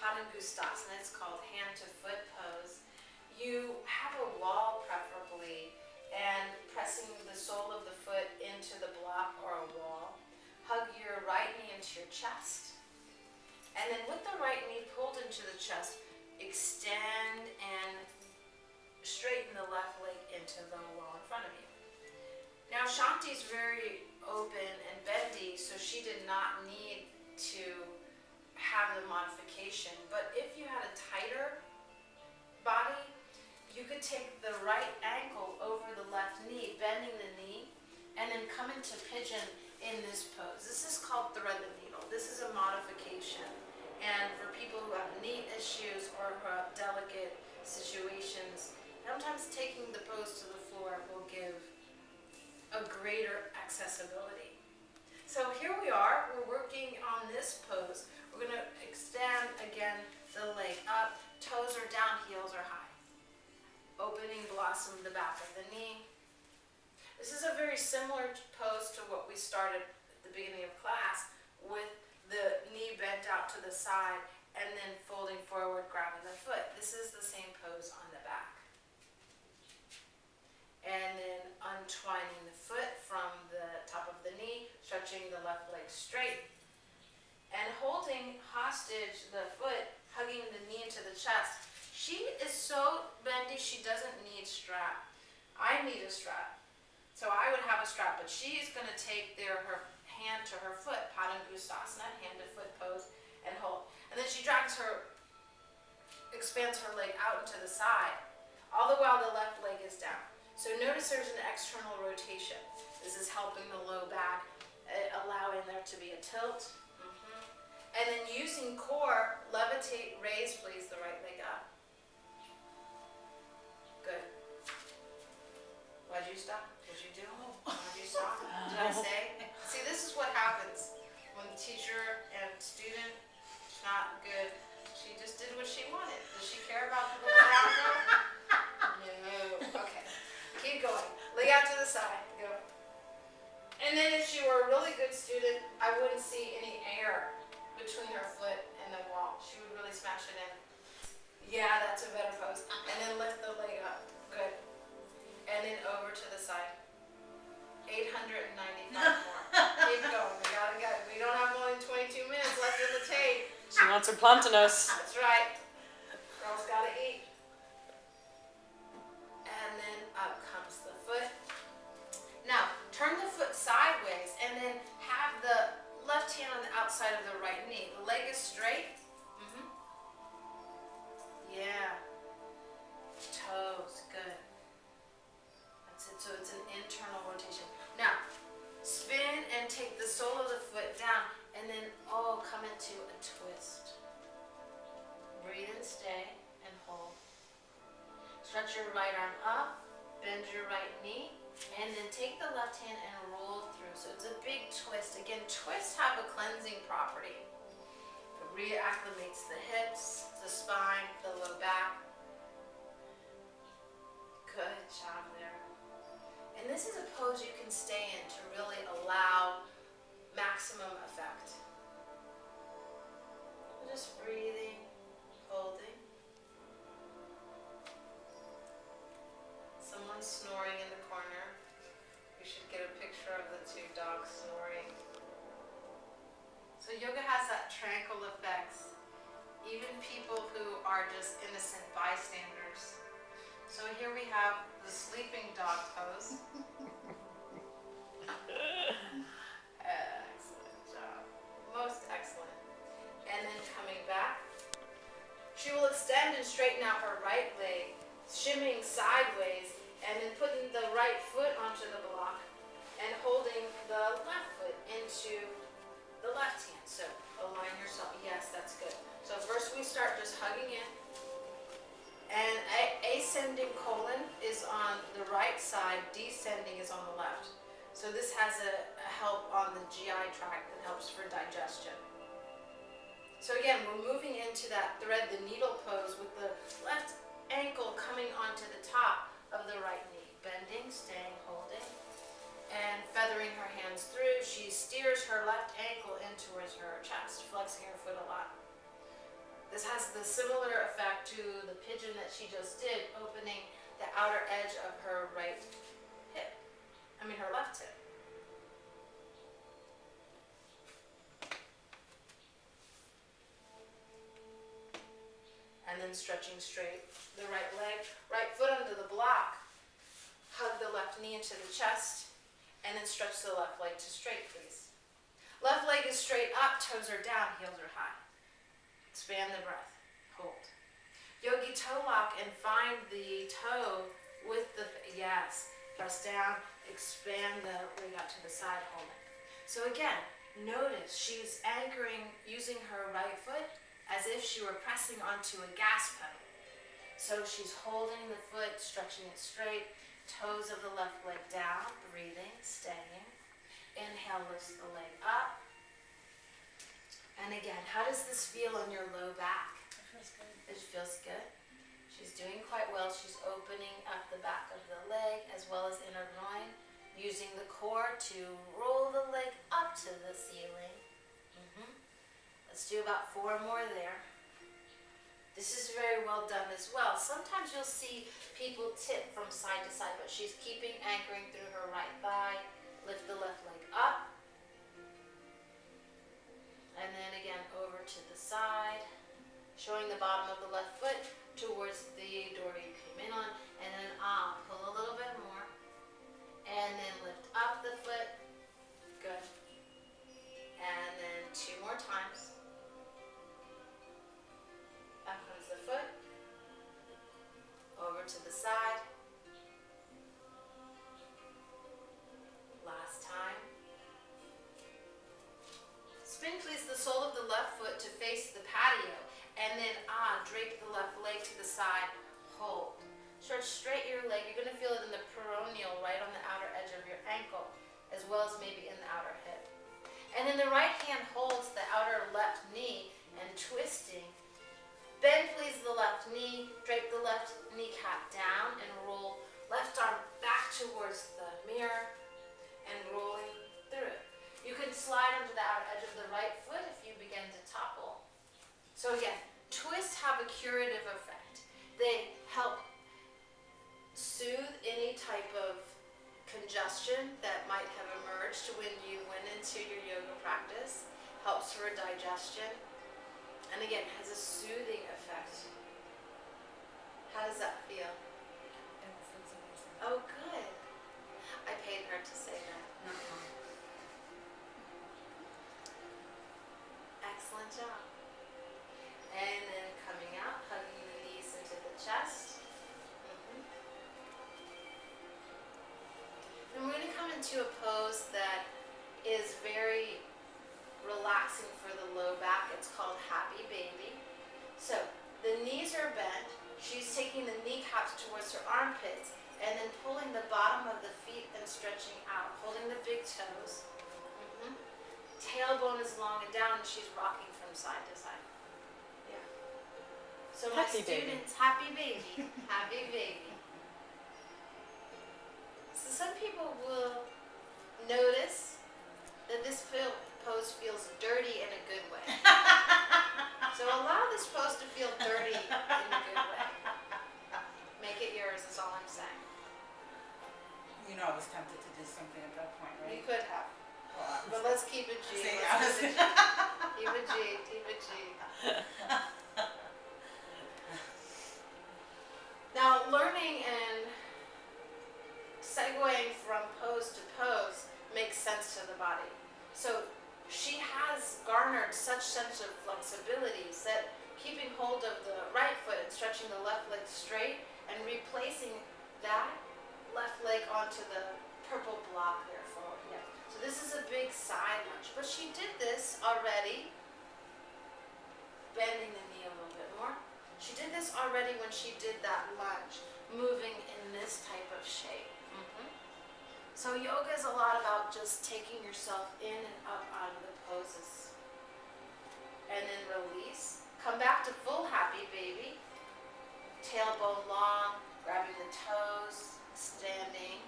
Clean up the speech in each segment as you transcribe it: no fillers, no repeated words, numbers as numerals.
Padangustasana. It's called hand to foot pose. You have a wall preferably, and pressing the sole of the foot into the block or a wall. Hug your right knee into your chest. And then with the right knee pulled into the chest, extend and straighten the left leg into the wall in front of you. Now Shanti's very open and bendy, so she did not need to have the modification. But if you had a tighter body, you could take the right ankle over the left knee, bending the knee, and then come into pigeon in this pose. This is called thread the needle. This is a modification. And for people who have knee issues or who have delicate situations, sometimes taking the pose to the floor will give a greater accessibility. So here we are, we're working on this pose. We're going to extend again the leg up, toes are down, heels are high. Opening blossom the back of the knee. This is a very similar pose to what we started at the beginning of class, with the knee bent out to the side and then folding forward, grabbing the foot. This is the same pose on the back. And then untwining the foot from the top of the knee, stretching the left leg straight, and holding hostage the foot, hugging the knee into the chest. She is so bendy, she doesn't need strap. I need a strap. So I would have a strap, but she's going to take her hand to her foot, Padangustasana, hand to foot pose, and hold. And then she expands her leg out into the side, all the while the left leg is down. So notice there's an external rotation. This is helping the low back, allowing there to be a tilt. And then using core, levitate, raise, please, the right leg up. Good. Why'd you stop? What'd you do? Why'd you stop? Did I say? See, this is what happens when the teacher and student, not good. She just did what she wanted. Does she care about the little outro? No. Okay. Keep going. Leg out to the side. Go. And then if she were a really good student, I wouldn't see any air between her foot and the wall. She would really smash it in. Yeah, that's a better pose. And then lift the leg up. Good. And then over to the side. 895 more. Keep going. We gotta go. We don't have more than 22 minutes left in the tape. She wants her plantanos. That's right. Girls gotta eat. And then up comes the foot. Now, turn the foot sideways and then have the left hand on the outside of the right knee. The leg is straight. Yeah. Toes. Good. That's it. So it's an internal rotation. Now, spin and take the sole of the foot down and then come into a twist. Breathe and stay and hold. Stretch your right arm up, bend your right knee, and then take the left hand and roll through. So it's a big twist. Again, twists have a cleansing property. It reacclimates the hips, the spine, the low back. Good job there. And this is a pose you can stay in to really allow maximum effect. Just breathing, holding. Someone's snoring in the corner. We should get a picture of the two dogs snoring. So yoga has that tranquil effects. Even people who are just innocent bystanders. So here we have the sleeping dog pose. Excellent job. Most excellent. And then coming back. She will extend and straighten out her right leg, shimmying sideways, and then putting the right foot onto the block and holding the left foot into the left hand. So align yourself. Yes, that's good. So first we start just hugging in. And ascending colon is on the right side, descending is on the left. So this has a help on the GI tract that helps for digestion. So again, we're moving into that thread the needle pose with the left ankle coming onto the top of the right knee. Bending, staying, holding, and feathering her hands through. She steers her left ankle in towards her chest, flexing her foot a lot. This has the similar effect to the pigeon that she just did, opening the outer edge of her her left hip. And then stretching straight the right leg, right foot under the block. Hug the left knee into the chest, and then stretch the left leg to straight, please. Left leg is straight up, toes are down, heels are high. Expand the breath, hold. Yogi toe lock and find the toe with the, yes, press down, expand the leg out to the side, hold it. So again, notice she's anchoring using her right foot as if she were pressing onto a gas pedal. So she's holding the foot, stretching it straight, toes of the left leg down, breathing, staying. Inhale, lifts the leg up. And again, how does this feel on your low back? It feels good. It feels good. She's doing quite well. She's opening up the back of the leg as well as inner groin, using the core to roll the leg up to the ceiling. Let's do about 4 more there. This is very well done as well. Sometimes you'll see people tip from side to side, but she's keeping anchoring through her right thigh. Lift the left leg up. And then again over to the side, showing the bottom of the left foot towards the door you came in on, and then pull a little bit more, and then lift up the foot, good, and then 2 more times, up comes the foot, over to the side, last time. Spin please the sole of the left foot to face the patio, and then drape the left leg to the side, hold. Stretch straight your leg. You're going to feel it in the peroneal, right on the outer edge of your ankle, as well as maybe in the outer hip. And then the right hand holds the outer left knee and twisting. Bend please the left knee, drape the left kneecap down and roll left arm back towards the mirror and rolling through it. You can slide onto the outer edge of the right foot if you begin to topple. So again, twists have a curative effect. They help soothe any type of congestion that might have emerged when you went into your yoga practice, helps for digestion, and again, has a soothing effect. How does that feel? It feels amazing. Oh, good. I paid her to say that. Excellent job. And then coming out, hugging the knees into the chest. And we're going to come into a pose that is very relaxing for the low back. It's called Happy Baby. So the knees are bent. She's taking the kneecaps towards her armpits and then pulling the bottom of the feet and stretching out, holding the big toes. Tailbone is long and down, and she's rocking from side to side. Yeah. So my students, happy baby, happy baby. So some people will notice that this pose feels dirty in a good way. So allow this pose to feel dirty in a good way. Make it yours is all I'm saying. You know I was tempted to do something at that point, right? You could have. Well, But let's keep it G. See, Let's keep it G. Keep it G. Keep it G. Now, learning and segueing from pose to pose makes sense to the body. So she has garnered such sense of flexibilities that keeping hold of the right foot and stretching the left leg straight and replacing that left leg onto the purple block there forward. Yeah. So this is a big side lunge, but she did this already, bending the knee a little bit more. She did this already when she did that lunge, moving in this type of shape. So yoga is a lot about just taking yourself in and up out of the poses. And then release. Come back to full happy baby. Tailbone long, grabbing the toes, standing.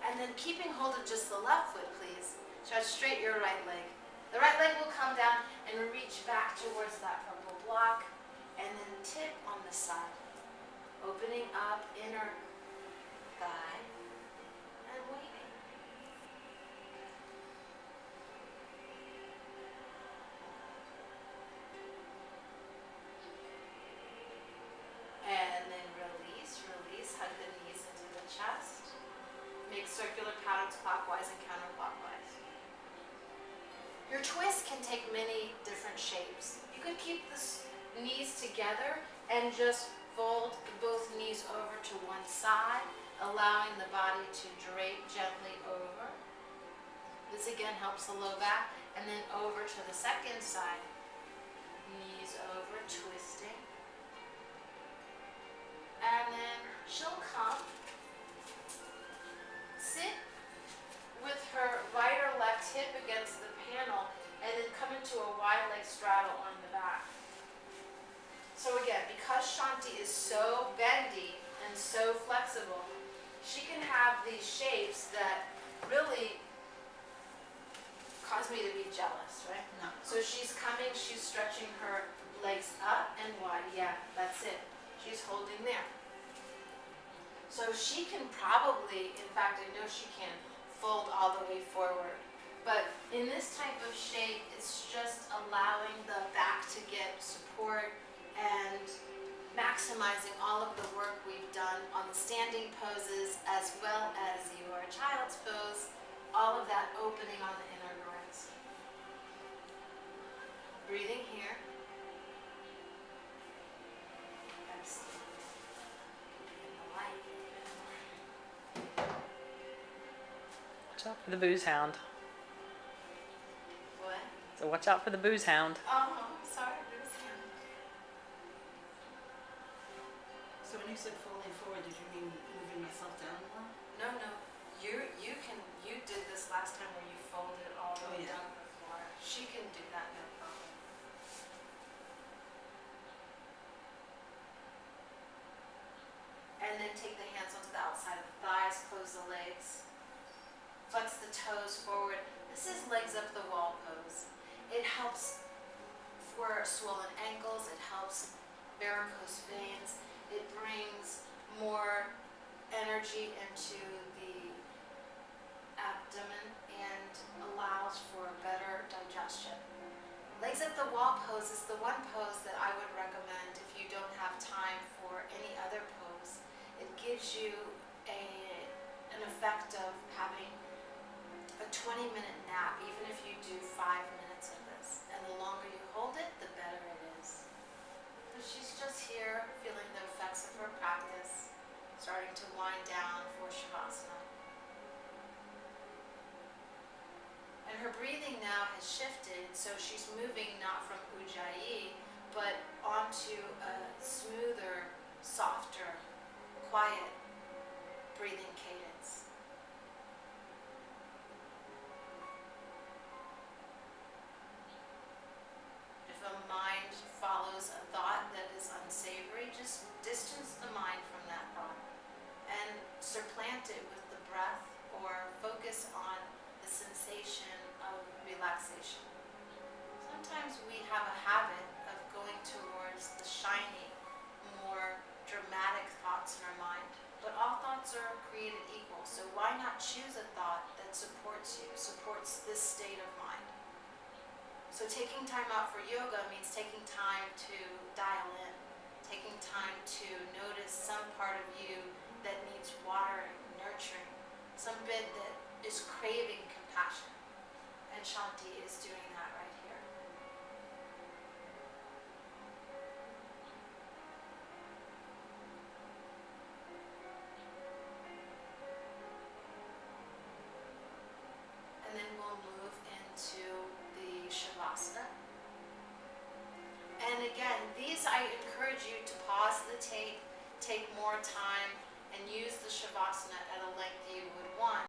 And then keeping hold of just the left foot, please. Stretch straight your right leg. The right leg will come come down and reach back towards that purple block, and then tip on the side, opening up inner thigh and waiting. And then release, hug the knees into the chest. Make circular patterns clockwise and counterclockwise. Your twist can take many different shapes. You could keep the knees together and just fold both knees over to one side, allowing the body to drape gently over. This again helps the low back. And then over to the second side. Knees over, twisting. And then she'll come, sit with her right or left hip against the panel, and then come into a wide leg straddle on the back. So again, because Shanti is so bendy and so flexible, she can have these shapes that really cause me to be jealous, right? No. So she's coming, she's stretching her legs up and wide. Yeah, that's it. She's holding there. So she can probably, in fact, I know she can fold all the way forward. But in this type of shape, it's just allowing the back to get support and maximizing all of the work we've done on the standing poses as well as your child's pose, all of that opening on the inner groins. Breathing here. Excellent. And the light. Watch out for the booze hound. What? So watch out for the booze hound. Oh, sorry, booze hound. So when you said folding forward, did you mean moving myself down more? No, no. You did this last time where you folded all the way Oh, yeah. down to the floor. She can do that, no problem. And then take the hands onto the outside of the thighs, close the legs. Flex the toes forward. This is legs up the wall pose. It helps for swollen ankles, it helps varicose veins, it brings more energy into the abdomen and allows for better digestion. Legs at the wall pose is the one pose that I would recommend if you don't have time for any other pose. It gives you an effect of having a 20-minute nap, even if you do 5 minutes of this. And the longer you hold it, the better it is. So she's just here feeling the effects of her practice, starting to wind down for Shavasana. And her breathing now has shifted, so she's moving not from Ujjayi, but onto a smoother, softer, quiet breathing cadence. If a mind follows a thought that is unsavory, just distance the mind from that thought and supplant it with the breath or focus on the sensation of relaxation. Sometimes we have a habit of going towards the shiny, more dramatic thoughts in our mind, but all thoughts are created equal, so why not choose a thought that supports you, supports this state of mind? So taking time out for yoga means taking time to dial in, taking time to notice some part of you that needs watering, nurturing, some bit that is craving compassion. And Shanti is doing that right here. And then we'll move into the Shavasana. And again, these I encourage you to pause the tape, take more time, and use the Shavasana at a length you would want.